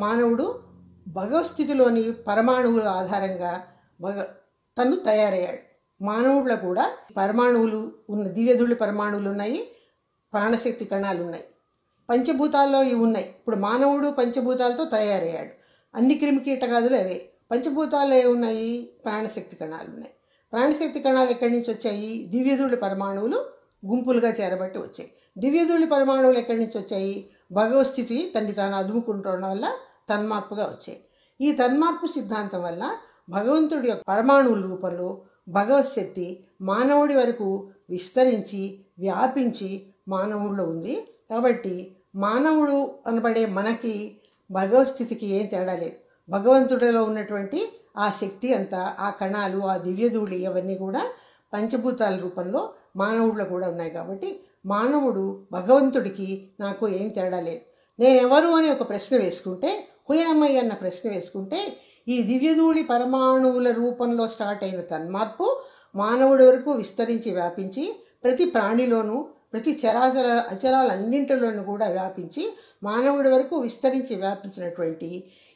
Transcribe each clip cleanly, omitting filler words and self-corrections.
మానవుడు భగవస్థితిలోని పరమాణువుల ఆధారంగా తను తయారయ్యాడు. మానవుడిలో కూడా పరమాణువులు ఉన్న దివ్యధూళి పరమాణువులు ఉన్నాయి, ప్రాణశక్తి కణాలు ఉన్నాయి, పంచభూతాల్లో ఇవి ఉన్నాయి. ఇప్పుడు మానవుడు పంచభూతాలతో తయారయ్యాడు. అన్ని క్రిమికీటకాదులు అవే. పంచభూతాల్లో ఏమున్నాయి? ప్రాణశక్తి కణాలు ఉన్నాయి. ప్రాణశక్తి కణాలు ఎక్కడి నుంచి వచ్చాయి? దివ్యధూళి పరమాణువులు గుంపులుగా చేరబట్టి వచ్చాయి. దివ్యధూళి పరమాణువులు ఎక్కడి నుంచి వచ్చాయి? భగవస్థితి తండ్రి తాను అదుముకుంటుండడం వల్ల తన్మార్పుగా వచ్చాయి. ఈ తన్మార్పు సిద్ధాంతం వల్ల భగవంతుడి యొక్క పరమాణువుల రూపంలో భగవత్శక్తి మానవుడి వరకు విస్తరించి వ్యాపించి మానవుడిలో ఉంది. కాబట్టి మానవుడు అనబడే మనకి భగవస్థితికి ఏం తేడా లేదు. భగవంతుడిలో ఉన్నటువంటి ఆ శక్తి అంతా, ఆ కణాలు, ఆ దివ్యధూళి అవన్నీ కూడా పంచభూతాల రూపంలో మానవుడిలో కూడా ఉన్నాయి. కాబట్టి మానవుడు భగవంతుడికి నాకు ఏం తేడా లేదు. నేనెవరు అని ఒక ప్రశ్న వేసుకుంటే, హుయామై అన్న ప్రశ్న వేసుకుంటే, ఈ దివ్యధూళి పరమాణువుల రూపంలో స్టార్ట్ అయిన తన్మార్పు మానవుడి వరకు విస్తరించి వ్యాపించి ప్రతి ప్రాణిలోనూ ప్రతి అచరాలన్నింటిలోనూ కూడా వ్యాపించి మానవుడి వరకు విస్తరించి వ్యాపించినటువంటి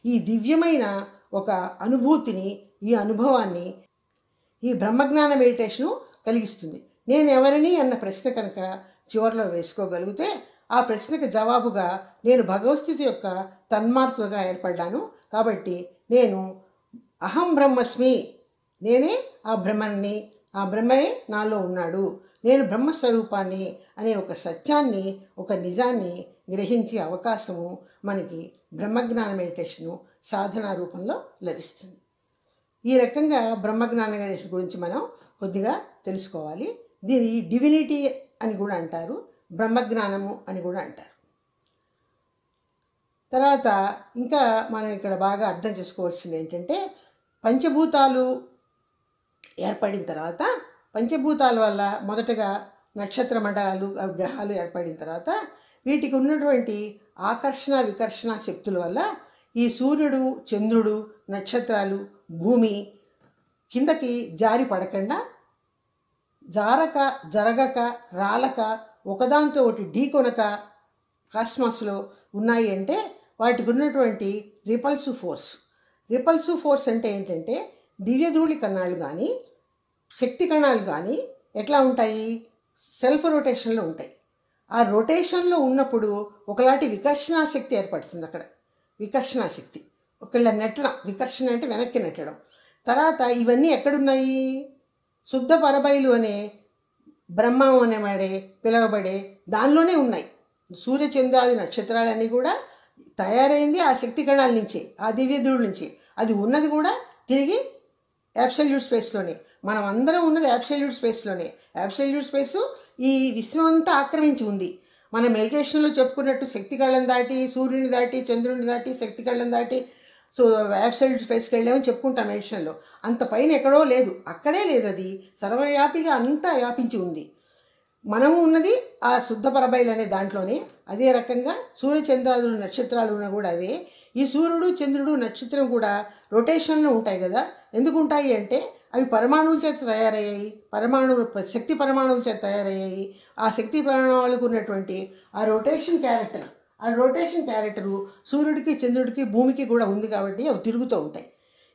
ఈ దివ్యమైన ఒక అనుభూతిని, ఈ అనుభవాన్ని ఈ బ్రహ్మజ్ఞాన మెడిటేషను కలిగిస్తుంది. నేను ఎవరిని అన్న ప్రశ్న కనుక చివరిలో వేసుకోగలిగితే ఆ ప్రశ్నకు జవాబుగా నేను భగవస్థితి యొక్క తన్మార్పుగా ఏర్పడ్డాను. కాబట్టి నేను అహం బ్రహ్మస్మి, నేనే ఆ బ్రహ్మని, ఆ బ్రహ్మయే నాలో ఉన్నాడు, నేను బ్రహ్మస్వరూపాన్ని అనే ఒక సత్యాన్ని, ఒక నిజాన్ని గ్రహించే అవకాశము మనకి బ్రహ్మజ్ఞాన మెడిటేషను సాధన రూపంలో లభిస్తుంది. ఈ రకంగా బ్రహ్మజ్ఞాన మెడిటేషన్ గురించి మనం కొద్దిగా తెలుసుకోవాలి. దీని డివినిటీ అని కూడా అంటారు, బ్రహ్మజ్ఞానము అని కూడా అంటారు. తర్వాత ఇంకా మనం ఇక్కడ బాగా అర్థం చేసుకోవాల్సింది ఏంటంటే, పంచభూతాలు ఏర్పడిన తర్వాత, పంచభూతాల వల్ల మొదటగా నక్షత్ర మండలాలు, గ్రహాలు ఏర్పడిన తర్వాత వీటికి ఉన్నటువంటి ఆకర్షణ వికర్షణ శక్తుల వల్ల ఈ సూర్యుడు, చంద్రుడు, నక్షత్రాలు, భూమి కిందకి జారి పడకుండా, జరగక రాలక ఒకదాంతో ఒకటి ఢీకొనక కాస్మాస్లో ఉన్నాయి అంటే వాటికి ఉన్నటువంటి రిపల్సివ్ ఫోర్స్. రిపల్సివ్ ఫోర్స్ అంటే ఏంటంటే, దివ్యధూళి కణాలు కానీ శక్తి కణాలు కానీ ఎట్లా ఉంటాయి? సెల్ఫ్ రొటేషన్లో ఉంటాయి. ఆ రొటేషన్లో ఉన్నప్పుడు ఒకలాంటి వికర్షణ శక్తి ఏర్పడుతుంది. అక్కడ వికర్షణ శక్తి, ఒకళ్ళ నెట్టడం, వికర్షణ అంటే వెనక్కి నెట్టడం. తర్వాత ఇవన్నీ ఎక్కడున్నాయి? శుద్ధ పరబయలు అనే బ్రహ్మం అనేవాడే పిలవబడే దానిలోనే ఉన్నాయి. సూర్యచంద్రాది నక్షత్రాలన్నీ కూడా తయారైంది ఆ శక్తి కణాల నుంచే, ఆ దివ్యధూళి నుంచి. అది ఉన్నది కూడా తిరిగి యాబ్సల్యూట్ స్పేస్లోనే. మనం అందరం ఉన్నది యాబ్సల్యూట్ స్పేస్లోనే. యాబ్సల్యూట్ స్పేసు ఈ విశ్వం అంతా ఆక్రమించి ఉంది. మన మెడిటేషన్లో చెప్పుకున్నట్టు శక్తి కళ్ళను దాటి, సూర్యుని దాటి, చంద్రుని దాటి, శక్తి కళ్ళను దాటి యాబ్సల్యూట్ స్పేస్కి వెళ్ళామని చెప్పుకుంటాం మెడిటేషన్లో. అంత పైన ఎక్కడో లేదు, అక్కడే లేదు, అది సర్వవ్యాపిగా అంతా వ్యాపించి ఉంది. మనము ఉన్నది ఆ శుద్ధ పరబయలు అనే దాంట్లోనే. అదే రకంగా సూర్యచంద్రాదులు నక్షత్రాలు ఉన్న కూడా అవే. ఈ సూర్యుడు, చంద్రుడు, నక్షత్రం కూడా రొటేషన్లో ఉంటాయి కదా. ఎందుకు ఉంటాయి అంటే అవి పరమాణువుల చేత తయారయ్యాయి, శక్తి పరమాణువుల చేత తయారయ్యాయి. ఆ శక్తి పరమాణువులకు ఉన్నటువంటి ఆ రొటేషన్ క్యారెక్టరు సూర్యుడికి, చంద్రుడికి, భూమికి కూడా ఉంది. కాబట్టి అవి తిరుగుతూ ఉంటాయి.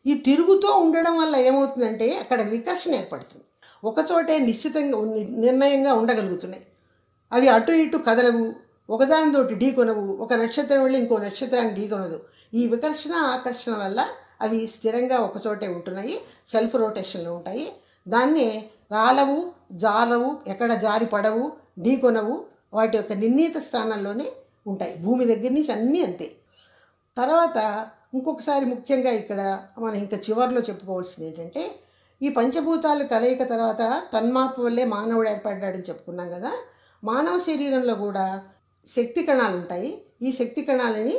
ఈ తిరుగుతూ ఉండడం వల్ల ఏమవుతుందంటే అక్కడ వికర్షణ ఏర్పడుతుంది. ఒకచోటే నిర్ణయంగా ఉండగలుగుతున్నాయి. అవి అటు ఇటు కదలవు, ఒకదానితోటి ఢీకొనవు, ఒక నక్షత్రం వెళ్ళి ఇంకో నక్షత్రాన్ని ఢీకొనదు. ఈ వికర్షణ ఆకర్షణ వల్ల అవి స్థిరంగా ఒకచోటే ఉంటున్నాయి, సెల్ఫ్ రొటేషన్లో ఉంటాయి. దాన్నే రాలవు, జారవు, ఎక్కడ జారి పడవు, ఢీకొనవు, వాటి యొక్క నిర్ణీత స్థానాల్లోనే ఉంటాయి. భూమి దగ్గర నుంచి అన్నీ అంతే. తర్వాత ఇంకొకసారి ముఖ్యంగా ఇక్కడ మనం ఇంకా చివరిలో చెప్పుకోవాల్సింది ఏంటంటే, ఈ పంచభూతాల కలయిక తర్వాత తన్మార్పు వల్లే మానవుడు ఏర్పడ్డాడని చెప్పుకున్నాం కదా. మానవ శరీరంలో కూడా శక్తి కణాలు ఉంటాయి. ఈ శక్తి కణాలని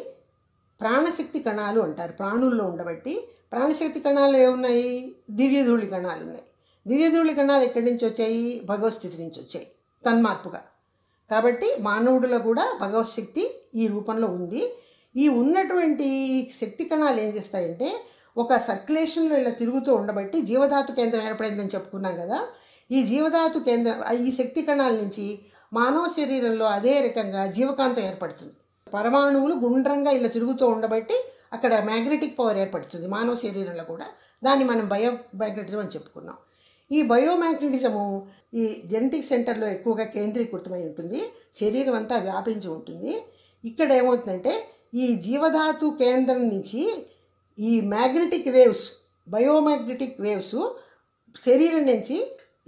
ప్రాణశక్తి కణాలు అంటారు. ప్రాణుల్లో ఉండబట్టి ప్రాణశక్తి కణాలు ఏమున్నాయి? దివ్యధూళి కణాలు ఉన్నాయి. దివ్యధూళి కణాలు ఎక్కడి నుంచి వచ్చాయి? భగవత్స్థితి నుంచి వచ్చాయి తన్మార్పుగా. కాబట్టి మానవుడిలో కూడా భగవత్శక్తి ఈ రూపంలో ఉంది. ఈ ఉన్నటువంటి శక్తి కణాలు ఏం చేస్తాయంటే ఒక సర్క్యులేషన్లో ఇలా తిరుగుతూ ఉండబట్టి జీవధాతు కేంద్రం ఏర్పడిందని చెప్పుకున్నాం కదా. ఈ జీవధాతు కేంద్రం, ఈ శక్తి కణాల నుంచి మానవ శరీరంలో అదే రకంగా జీవకాంతం ఏర్పడుతుంది. పరమాణువులు గుండ్రంగా ఇలా తిరుగుతూ ఉండబట్టి అక్కడ మ్యాగ్నెటిక్ పవర్ ఏర్పడుతుంది మానవ శరీరంలో కూడా. దాన్ని మనం బయోమ్యాగ్నెటిజం అని చెప్పుకున్నాం. ఈ బయోమ్యాగ్నెటిజము ఈ జెనెటిక్ సెంటర్లో ఎక్కువగా కేంద్రీకృతమై ఉంటుంది, శరీరం అంతా వ్యాపించి ఉంటుంది. ఇక్కడ ఏమవుతుందంటే ఈ జీవధాతు కేంద్రం నుంచి ఈ మ్యాగ్నెటిక్ వేవ్స్, బయోమ్యాగ్నెటిక్ వేవ్స్ శరీరం నుంచి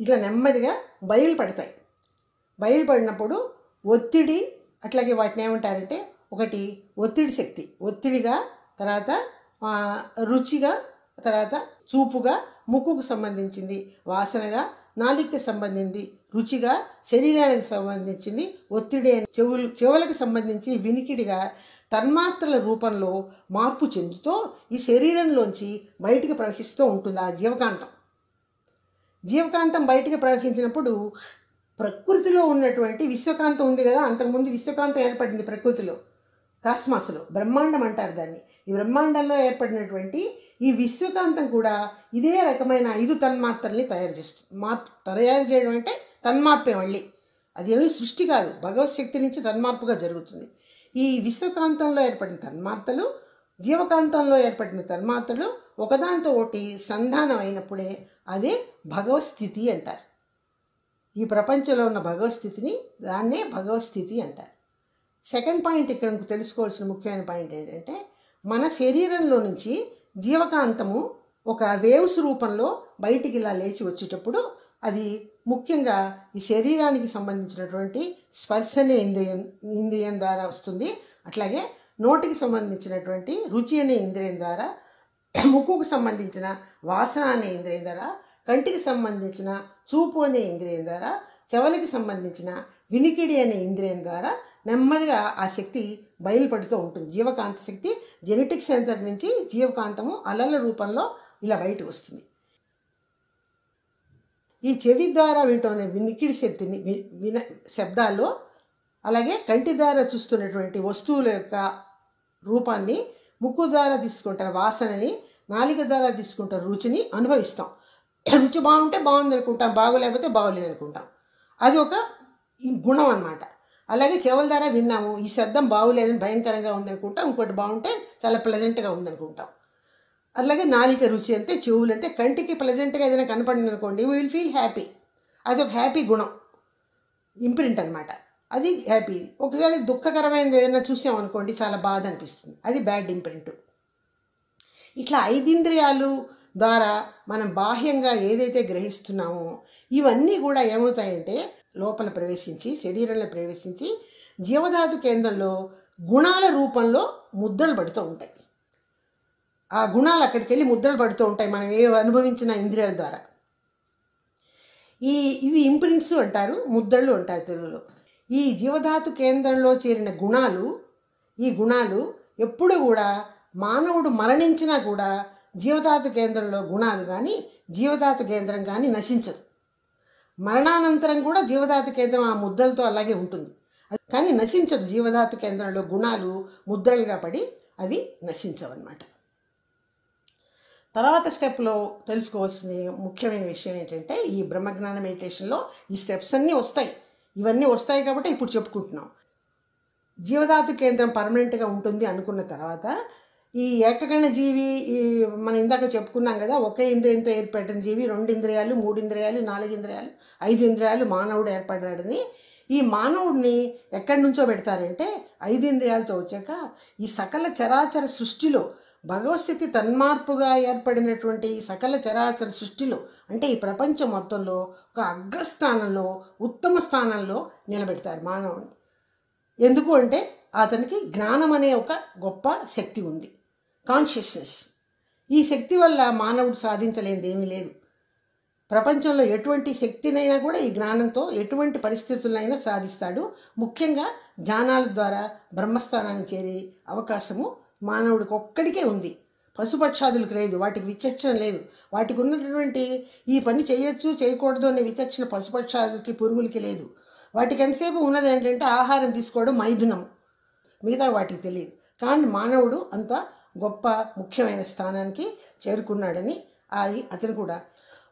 ఇట్లా నెమ్మదిగా బయలుపడతాయి. బయలుపడినప్పుడు ఒత్తిడి, అట్లాగే వాటిని ఏమంటారంటే ఒకటి ఒత్తిడి శక్తి, ఒత్తిడిగా, తర్వాత రుచిగా, తర్వాత చూపుగా, ముక్కుకు సంబంధించింది, వాసనగా, నాలుకకి సంబంధించింది, రుచిగా, శరీరానికి సంబంధించింది, ఒత్తిడి, చెవులకు సంబంధించి వినికిడిగా తన్మాత్రల రూపంలో మార్పు చెందుతూ ఈ శరీరంలోంచి బయటికి ప్రవహిస్తూ ఉంటుంది ఆ జీవకాంతం. జీవకాంతం బయటికి ప్రవహించినప్పుడు ప్రకృతిలో ఉన్నటువంటి విశ్వకాంతం ఉంది కదా, అంతకుముందు విశ్వకాంతం ఏర్పడింది ప్రకృతిలో, కాస్మాస్లో, బ్రహ్మాండం అంటారు దాన్ని. ఈ బ్రహ్మాండంలో ఏర్పడినటువంటి ఈ విశ్వకాంతం కూడా ఇదే రకమైన 5 తన్మాత్రల్ని తయారు చేస్తుంది. తయారు చేయడం అంటే తన్మార్పే, మళ్ళీ అది ఏమీ సృష్టి కాదు, భగవత్ శక్తి నుంచి తన్మార్పుగా జరుగుతుంది. ఈ విశ్వకాంతంలో ఏర్పడిన తన్మార్తలు, జీవకాంతంలో ఏర్పడిన తన్మార్తలు ఒకదాంతో ఒకటి సంధానం అయినప్పుడే అదే భగవత్ స్థితి అంటారు. ఈ ప్రపంచంలో ఉన్న భగవత్ స్థితిని దాన్నే భగవత్ స్థితి అంటారు. సెకండ్ పాయింట్, ఇక్కడ తెలుసుకోవాల్సిన ముఖ్యమైన పాయింట్ ఏంటంటే మన శరీరంలో నుంచి జీవకాంతము ఒక వేవ్స్ రూపంలో బయటికి ఇలా లేచి వచ్చేటప్పుడు అది ముఖ్యంగా ఈ శరీరానికి సంబంధించినటువంటి స్పర్శ అనే ఇంద్రియం ద్వారా వస్తుంది. అట్లాగే నోటికి సంబంధించినటువంటి రుచి అనే ఇంద్రియం ద్వారా, ముక్కుకు సంబంధించిన వాసన అనే ఇంద్రియం ద్వారా, కంటికి సంబంధించిన చూపు అనే ఇంద్రియం ద్వారా, చెవులకి సంబంధించిన వినికిడి అనే ఇంద్రియం ద్వారా నెమ్మదిగా ఆ శక్తి బయలుపడుతూ ఉంటుంది. జీవకాంత శక్తి జెనెటిక్ సెంటర్ నుంచి జీవకాంతము అలల రూపంలో ఇలా బయటకు వస్తుంది. ఈ చెవి ద్వారా వింటున్న వినికిడి శక్తిని శబ్దాల్లో, అలాగే కంటి ద్వారా చూస్తున్నటువంటి వస్తువుల యొక్క రూపాన్ని, ముక్కు ద్వారా తీసుకుంటారు వాసనని, నాలుక ద్వారా తీసుకుంటారు రుచిని అనుభవిస్తాం. రుచి బాగుంటే బాగుంది అనుకుంటాం, బాగోలేకపోతే బాగోలేదు అనుకుంటాం. అది ఒక గుణం అన్నమాట. అలాగే చెవుల ద్వారా విన్నాము, ఈ శబ్దం బాగోలేదని భయంకరంగా ఉందనుకుంటాం, ఇంకోటి బాగుంటే చాలా ప్లెజెంట్గా ఉందనుకుంటాం. అలాగే నాలుక రుచి అంటే, చెవులు అంటే, కంటికి ప్లెజెంట్గా ఏదైనా కనపడింది అనుకోండి, వీ విల్ ఫీల్ హ్యాపీ. అది ఒక హ్యాపీ గుణం, ఇంప్రింట్ అనమాట, అది హ్యాపీ. ఒకసారి దుఃఖకరమైనది ఏదైనా చూసామనుకోండి, చాలా బాధ అనిపిస్తుంది, అది బ్యాడ్ ఇంప్రింట్. ఇట్లా 5 ఇంద్రియాలు ద్వారా మనం బాహ్యంగా ఏదైతే గ్రహిస్తున్నామో ఇవన్నీ కూడా ఏమవుతాయంటే లోపల ప్రవేశించి, శరీరంలో ప్రవేశించి జీవధాతు కేంద్రంలో గుణాల రూపంలో ముద్రలు పడుతూ ఉంటాయి. ఆ గుణాలు అక్కడికి వెళ్ళి ముద్రలు పడుతూ ఉంటాయి మనం ఏ అనుభవించిన ఇంద్రియాల ద్వారా. ఇవి ఇంప్రింట్స్ అంటారు, ముద్రలు అంటారు తెలుగులో. ఈ జీవధాతు కేంద్రంలో చేరిన గుణాలు, ఈ గుణాలు ఎప్పుడు కూడా మానవుడు మరణించినా కూడా జీవధాతు కేంద్రంలో గుణాలు కానీ, జీవధాతు కేంద్రం కానీ నశించదు. మరణానంతరం కూడా జీవధాతు కేంద్రం ఆ ముద్రలతో అలాగే ఉంటుంది, కానీ నశించదు. జీవధాతు కేంద్రంలో గుణాలు ముద్రలుగా పడి అవి నశించవన్నమాట. తర్వాత స్టెప్లో తెలుసుకోవాల్సిన ముఖ్యమైన విషయం ఏంటంటే, ఈ బ్రహ్మజ్ఞాన మెడిటేషన్లో ఈ స్టెప్స్ అన్నీ వస్తాయి. ఇవన్నీ వస్తాయి కాబట్టి ఇప్పుడు చెప్పుకుంటున్నాం. జీవధాతు కేంద్రం పర్మనెంట్గా ఉంటుంది అనుకున్న తర్వాత ఈ ఏకగణ జీవి, ఈ మనం ఇందాక చెప్పుకున్నాం కదా, ఒకే ఇంద్రియంతో ఏర్పడిన జీవి 2 ఇంద్రియాలు, 3 ఇంద్రియాలు, 4 ఇంద్రియాలు, 5 ఇంద్రియాలు మానవుడు ఏర్పడ్డాడని. ఈ మానవుడిని ఎక్కడి నుంచో పెడతారంటే 5 ఇంద్రియాలతో వచ్చాక ఈ సకల చరాచర సృష్టిలో భగవస్థితి తన్మార్పుగా ఏర్పడినటువంటి ఈ సకల చరాచర సృష్టిలో, అంటే ఈ ప్రపంచం మొత్తంలో ఒక అగ్రస్థానంలో, ఉత్తమ స్థానంలో నిలబెడతారు మానవుని. ఎందుకు అంటే అతనికి జ్ఞానం అనే ఒక గొప్ప శక్తి ఉంది, కాన్షియస్నెస్. ఈ శక్తి వల్ల మానవుడు సాధించలేనిది ఏమీ లేదు. ప్రపంచంలో ఎటువంటి శక్తినైనా కూడా ఈ జ్ఞానంతో ఎటువంటి పరిస్థితులైనా సాధిస్తాడు. ముఖ్యంగా జ్ఞానాల ద్వారా బ్రహ్మస్థానాన్ని చేరే అవకాశము మానవుడికి ఒక్కడికే ఉంది. పశుపక్షాదులకు లేదు, వాటికి విచక్షణ లేదు. వాటికి ఉన్నటువంటి ఈ పని చేయొచ్చు చేయకూడదు అనే విచక్షణ పశుపక్షాదులకి, పురుగులకి లేదు. వాటికి ఎంతసేపు ఉన్నది ఏంటంటే ఆహారం తీసుకోవడం, మైథునం, మిగతా వాటికి తెలియదు. కానీ మానవుడు అంత గొప్ప ముఖ్యమైన స్థానానికి చేరుకున్నాడని అది అతను కూడా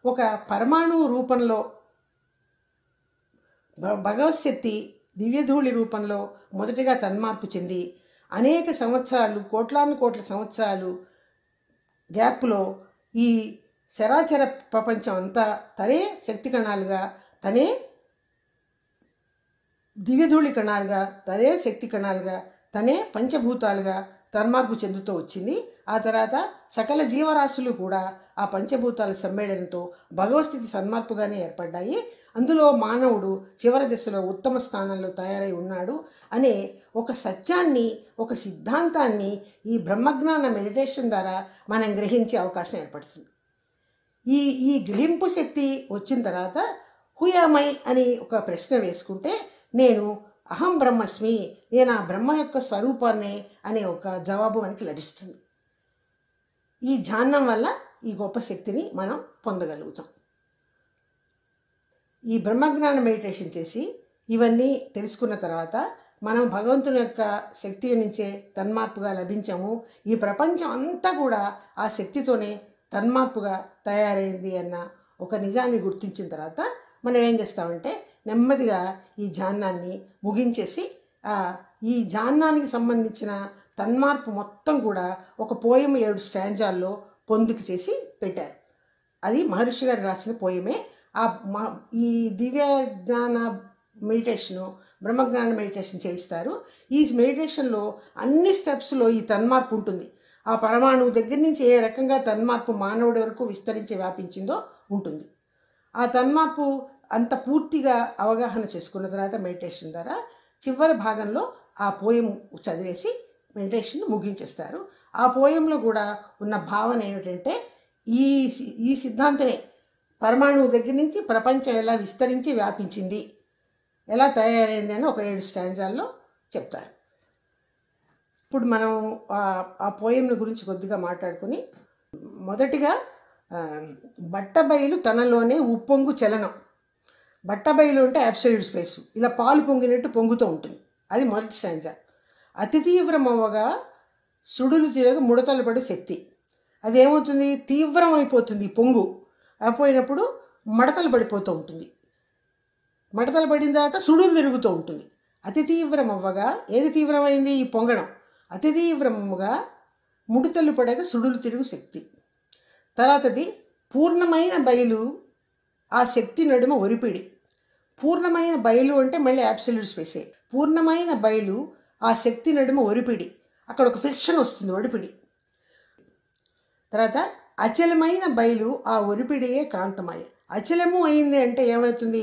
ఒక పరమాణువు రూపంలో భగవత్ శక్తి దివ్యధూళి రూపంలో మొదటిగా తన్మార్పు చెంది అనేక సంవత్సరాలు, కోట్లాను కోట్ల సంవత్సరాలు గ్యాప్లో ఈ చరాచర ప్రపంచం అంతా తనే శక్తి కణాలుగా, తనే దివ్యధూళి కణాలుగా, తనే శక్తి కణాలుగా, తనే పంచభూతాలుగా తన్మార్పు చెందుతూ వచ్చింది. ఆ తర్వాత సకల జీవరాశులు కూడా ఆ పంచభూతాల సమ్మేళనంతో భగవస్థితి సన్మార్పుగానే ఏర్పడ్డాయి. అందులో మానవుడు చివరి దశలో ఉత్తమ స్థానంలో తయారై ఉన్నాడు అనే ఒక సత్యాన్ని, ఒక సిద్ధాంతాన్ని ఈ బ్రహ్మజ్ఞాన మెడిటేషన్ ద్వారా మనం గ్రహించే అవకాశం ఏర్పడుతుంది. ఈ గ్రహింపు శక్తి వచ్చిన తర్వాత హుయామై అని ఒక ప్రశ్న వేసుకుంటే నేను అహం బ్రహ్మస్మి, నేను ఆ బ్రహ్మ యొక్క స్వరూపాన్నే అనే ఒక జవాబు మనకి లభిస్తుంది. ఈ ధ్యానం వల్ల ఈ గొప్ప శక్తిని మనం పొందగలుగుతాం. ఈ బ్రహ్మజ్ఞాన మెడిటేషన్ చేసి ఇవన్నీ తెలుసుకున్న తర్వాత మనం భగవంతుని యొక్క శక్తి నుంచే తన్మార్పుగా లభించాము. ఈ ప్రపంచం అంతా కూడా ఆ శక్తితోనే తన్మార్పుగా తయారైంది అన్న ఒక నిజాన్ని గుర్తించిన తర్వాత మనం ఏం చేస్తామంటే నెమ్మదిగా ఈ ధ్యానాన్ని ముగించేసి ఈ ధ్యానానికి సంబంధించిన తన్మార్పు మొత్తం కూడా ఒక పోయము 7 స్టాంజాల్లో పొందుకు చేసి పెట్టారు. అది మహర్షి గారు రాసిన పోయమే. ఈ దివ్య జ్ఞాన మెడిటేషను, బ్రహ్మజ్ఞాన మెడిటేషన్ చేయిస్తారు. ఈ మెడిటేషన్లో అన్ని స్టెప్స్లో ఈ తన్మార్పు ఉంటుంది. ఆ పరమాణువు దగ్గర నుంచి ఏ రకంగా తన్మార్పు మానవుడి వరకు విస్తరించి వ్యాపించిందో ఉంటుంది. ఆ తన్మార్పు అంత పూర్తిగా అవగాహన చేసుకున్న తర్వాత మెడిటేషన్ ద్వారా చివరి భాగంలో ఆ పోయం చదివేసి మెడిటేషన్ ముగించేస్తారు. ఆ పోయంలో కూడా ఉన్న భావన ఏమిటంటే ఈ సిద్ధాంతమే పరమాణువు దగ్గర నుంచి ప్రపంచం ఎలా విస్తరించి వ్యాపించింది, ఎలా తయారైంది అని ఒక 7 స్టాంజాల్లో చెప్తారు. ఇప్పుడు మనం ఆ పోయంల గురించి కొద్దిగా మాట్లాడుకుని, మొదటిగా బట్టబయలు తనలోనే ఉప్పొంగు చలనం. బట్టబయలు అంటే అబ్సల్యూట్ స్పేస్, ఇలా పాలు పొంగినట్టు పొంగుతూ ఉంటుంది. అది మొదటి స్టాంజా. అతి తీవ్రమవ్వగా సుడులు తిరగ ముడతలు పడు శక్తి. అదేమవుతుంది, తీవ్రం అయిపోతుంది. పొంగు అయిపోయినప్పుడు మడతలు పడిపోతూ ఉంటుంది. మడతలు పడిన తర్వాత సుడులు తిరుగుతూ ఉంటుంది. అతి తీవ్రమవ్వగా, ఏది తీవ్రమైంది, ఈ పొంగడం. అతి తీవ్రముగా ముడతలు పడగా సుడులు తిరుగు శక్తి. తర్వాతది పూర్ణమైన బయలు, ఆ శక్తి నడుమ ఒరిపిడి. పూర్ణమైన బయలు అంటే మళ్ళీ అబ్సల్యూట్ స్పేసే. పూర్ణమైన బయలు, ఆ శక్తి నడుమ ఒరిపిడి. అక్కడ ఒక ఫ్రిక్షన్ వస్తుంది, ఒడిపిడి. తర్వాత అచలమైన బయలు, ఆ ఒరిపిడియే కాంతమయ. అచలము అయింది అంటే ఏమవుతుంది,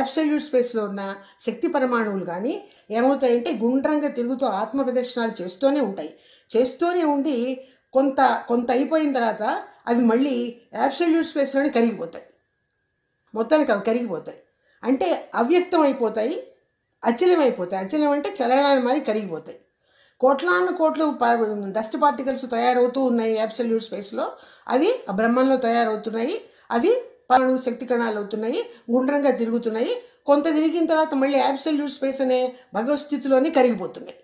అబ్సల్యూట్ స్పేస్లో ఉన్న శక్తి పరమాణువులు కానీ ఏమవుతాయంటే గుండ్రంగా తిరుగుతూ ఆత్మ ప్రదర్శనాలు చేస్తూనే ఉంటాయి. చేస్తూనే ఉండి కొంత అయిపోయిన తర్వాత అవి మళ్ళీ అబ్సల్యూట్ స్పేస్లోనే కరిగిపోతాయి. మొత్తానికి అవి కరిగిపోతాయి అంటే అవ్యక్తం అయిపోతాయి, అచలం అయిపోతాయి. అచలం అంటే చలనాన్ని మారి కరిగిపోతాయి. కోట్లాను కోట్లు డస్ట్ పార్టికల్స్ తయారవుతూ ఉన్నాయి అబ్సల్యూట్ స్పేస్లో. అవి ఆ బ్రహ్మంలో తయారవుతున్నాయి. అవి పరమాణు శక్తి కణాలు అవుతున్నాయి, గుండ్రంగా తిరుగుతున్నాయి. కొంత తిరిగిన తర్వాత మళ్ళీ అబ్సల్యూట్ స్పేస్ అనే భగవస్థితిలోనే కరిగిపోతున్నాయి.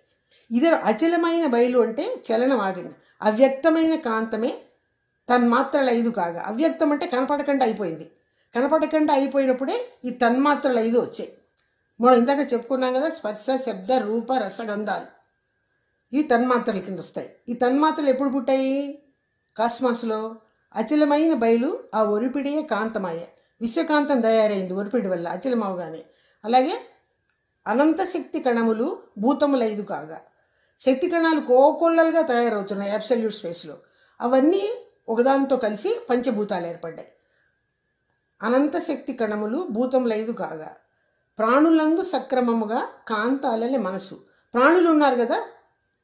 ఇదే అచలమైన బయలు అంటే చలనం ఆగింది. అవ్యక్తమైన కాంతమే తన్మాత్రలు 5 కాగా. అవ్యక్తం అంటే కనపడకుండా అయిపోయింది. కనపడకుండా అయిపోయినప్పుడే ఈ తన్మాత్రలు 5 వచ్చాయి. మనం ఇందాక చెప్పుకున్నాం కదా, స్పర్శ, శబ్ద, రూప, రసగంధాలు ఇవి తన్మాత్రల కింద వస్తాయి. ఈ తన్మాత్రలు ఎప్పుడు పుట్టాయి, కాస్మాస్లో. అచలమైన బయలు, ఆ ఒరిపిడియే కాంతమయ్య. విశ్వకాంతం తయారైంది ఒరిపిడి వల్ల అచలం అవగానే. అలాగే అనంత శక్తి కణములు భూతములు 5 కాగా. శక్తి కణాలు కోకొల్లలుగా తయారవుతున్నాయి అబ్సల్యూట్ స్పేస్లో. అవన్నీ ఒకదానితో కలిసి పంచభూతాలు ఏర్పడ్డాయి. అనంత శక్తి కణములు భూతములు 5 కాగా. ప్రాణులందు సక్రమముగా కాంతాలనే మనసు. ప్రాణులు ఉన్నారు కదా,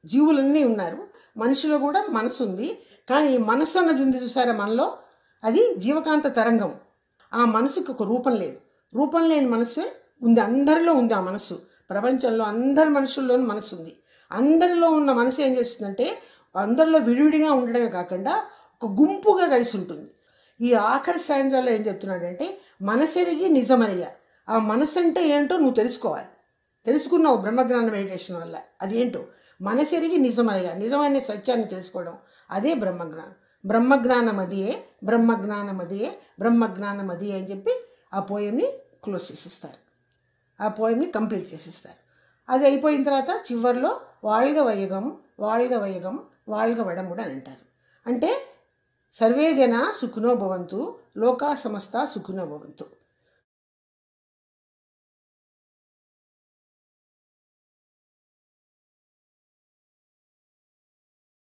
జీవులన్నీ ఉన్నారు. మనిషిలో కూడా మనసు ఉంది. కానీ మనసు అన్నది ఉంది చూసారా మనలో, అది జీవకాంత తరంగం. ఆ మనసుకు ఒక రూపం లేదు. రూపం లేని మనసే ఉంది, అందరిలో ఉంది ఆ మనసు. ప్రపంచంలో అందరి మనుషుల్లోనూ మనసు ఉంది. అందరిలో ఉన్న మనసు ఏం చేస్తుందంటే అందరిలో విడివిడిగా ఉండడమే కాకుండా ఒక గుంపుగా కలిసి ఉంటుంది. ఈ ఆఖరి స్టాంజాలో ఏం చెప్తున్నాడంటే మనసెరిగి నిజమనయ్య. ఆ మనసు అంటే ఏంటో నువ్వు తెలుసుకోవాలి. తెలుసుకున్నావు బ్రహ్మజ్ఞాన మెడిటేషన్ వల్ల. అదేంటో మనసెరిగి నిజమనయ్య. నిజమనే సత్యాన్ని తెలుసుకోవడం, అదే బ్రహ్మజ్ఞానం. బ్రహ్మజ్ఞానమదియే, బ్రహ్మజ్ఞానమదియే, బ్రహ్మజ్ఞానమదియే అని చెప్పి ఆ పోయంని క్లోజ్ చేసిస్తారు. ఆ పోయంని కంప్లీట్ చేసిస్తారు. అది అయిపోయిన తర్వాత చివరిలో వాళ్ళగ వైయగం వాళ్ళగ వైయగం వాళ్ళగ వడముడు అని అంటారు. అంటే సర్వే జన సుఖినో భవంతు, లోకా సమస్త సుఖినో భవంతు.